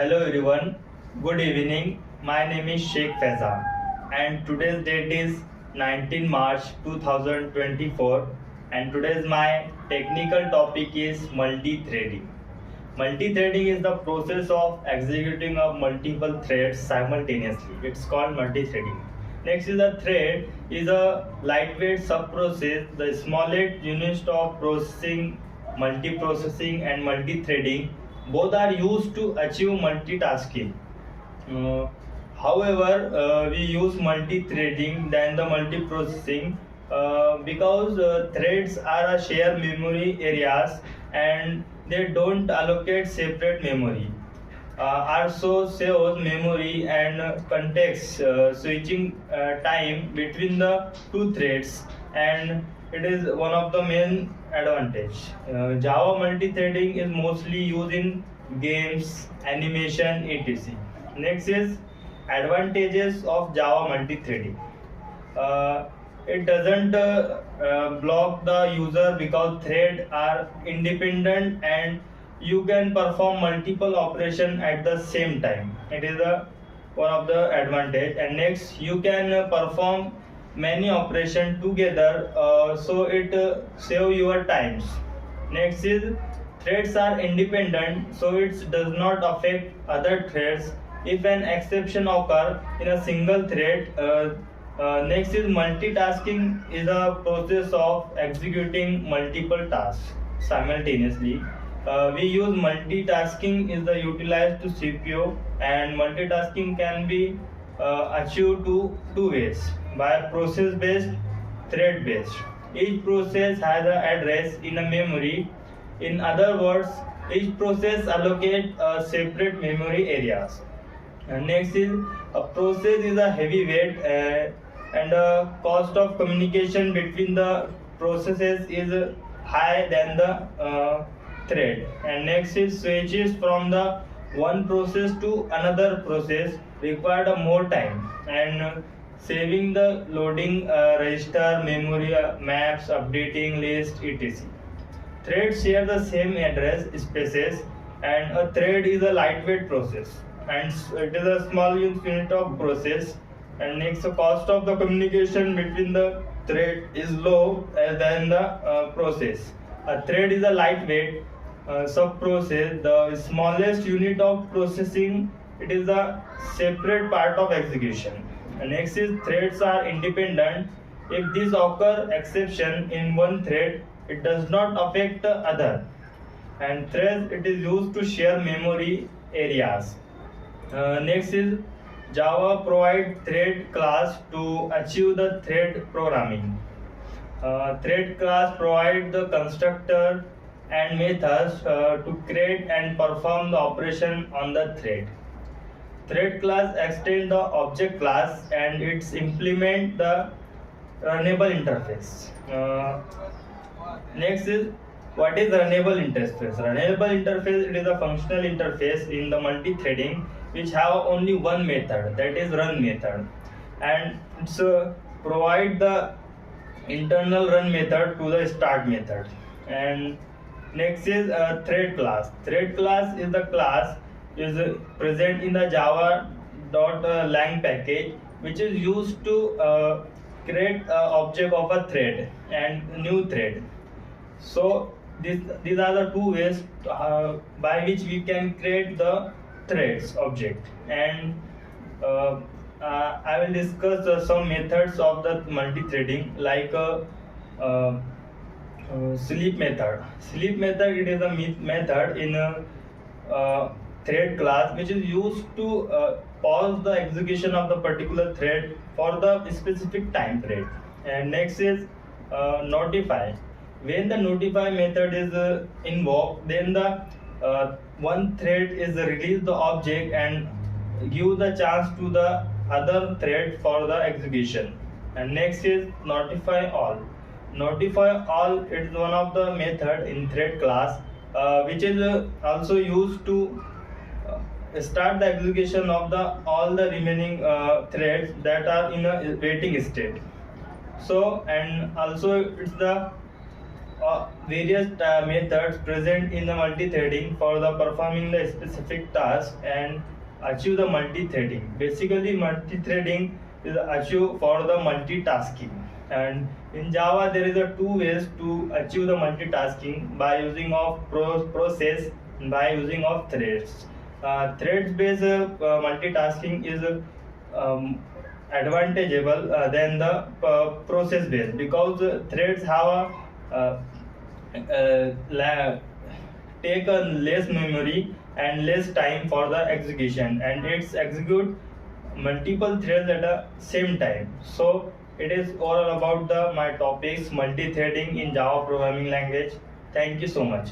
Hello everyone, good evening. My name is Sheikh Faizan and today's date is 19 March 2024 and today's my technical topic is multi-threading. Multi-threading is the process of executing of multiple threads simultaneously. It's called multi-threading. Next is a thread is a lightweight sub-process, the smallest unit of processing, multiprocessing and multi-threading. Both are used to achieve multitasking. Uh, However, we use multi-threading than the multiprocessing because threads are a shared memory areas and they don't allocate separate memory. Also saves memory and context switching time between the two threads, and it is one of the main advantage. Java multi-threading is mostly used in games, animation, etc. Next is advantages of Java multi-threading. It doesn't block the user because threads are independent and you can perform multiple operation at the same time. It is one of the advantage. And next, you can perform many operation together, so it save your times. Next is threads are independent, so it does not affect other threads if an exception occur in a single thread. Next is multitasking is a process of executing multiple tasks simultaneously. We use multitasking is the utilized to CPU, and multitasking can be achieved two ways: by process based, thread based. Each process has an address in a memory. In other words, each process allocate separate memory areas. And next is a process is a heavyweight, and the cost of communication between the processes is high than the thread. And next is switches from the one process to another process required a more time, and saving the loading register, memory maps, updating list, etc. Threads share the same address spaces, and a thread is a lightweight process, and it is a small unit of process. And next, the cost of the communication between the thread is low than the process. A thread is a lightweight sub-process, the smallest unit of processing. It is a separate part of execution. And next is threads are independent. If this occur exception in one thread, it does not affect the other. And threads it is used to share memory areas. Next is Java provide thread class to achieve the thread programming. Thread class provide the constructor and methods to create and perform the operation on the thread. Thread class extend the object class and it's implement the runnable interface. Next is what is runnable interface? Runnable interface it is a functional interface in the multi-threading which have only one method, that is run method, and it's provide the internal run method to the start method. And next is thread class. Thread class is the class is present in the java.lang package which is used to create object of a thread and new thread. So these are the two ways by which we can create the threads object. And I will discuss some methods of the multi-threading, like sleep method. Sleep method it is a method in a thread class which is used to pause the execution of the particular thread for the specific time frame. And next is notify. When the notify method is invoked, then the one thread is release the object and give the chance to the other thread for the execution. And next is notify all. Notify all it is one of the method in thread class which is also used to start the execution of the all the remaining threads that are in a waiting state. So and also it's the various methods present in the multi-threading for the performing the specific task and achieve the multi-threading. Basically, multi-threading is achieved for the multitasking. And in Java, there is a two ways to achieve the multitasking by using of process and by using of threads. Threads-based multitasking is advantageable than the process-based because threads have a take a less memory and less time for the execution, and it's execute multiple threads at the same time. So it is all about the my topics multi-threading in Java programming language. Thank you so much.